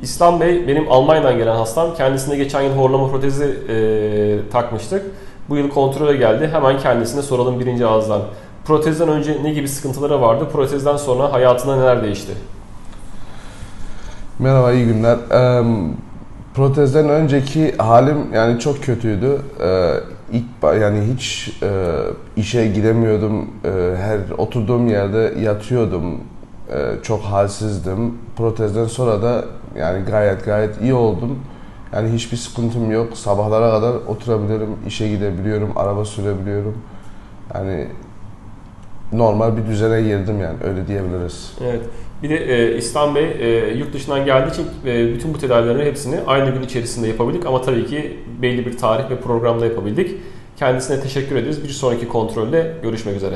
İslam Bey benim Almanya'dan gelen hastam. Kendisine geçen yıl horlama protezi takmıştık. Bu yıl kontrole geldi. Hemen kendisine soralım birinci ağızdan. Protezden önce ne gibi sıkıntıları vardı? Protezden sonra hayatında neler değişti? Merhaba, iyi günler. Protezden önceki halim yani çok kötüydü. Yani hiç işe gidemiyordum. Her oturduğum yerde yatıyordum. Çok halsizdim. Protezden sonra da yani gayet iyi oldum. Yani hiçbir sıkıntım yok. Sabahlara kadar oturabilirim, işe gidebiliyorum, araba sürebiliyorum. Yani normal bir düzene girdim yani öyle diyebiliriz. Evet. Bir de İslam Bey yurt dışından geldiği için bütün bu tedavilerin hepsini aynı gün içerisinde yapabildik ama tabii ki belli bir tarih ve programda yapabildik. Kendisine teşekkür ederiz. Bir sonraki kontrolde görüşmek üzere.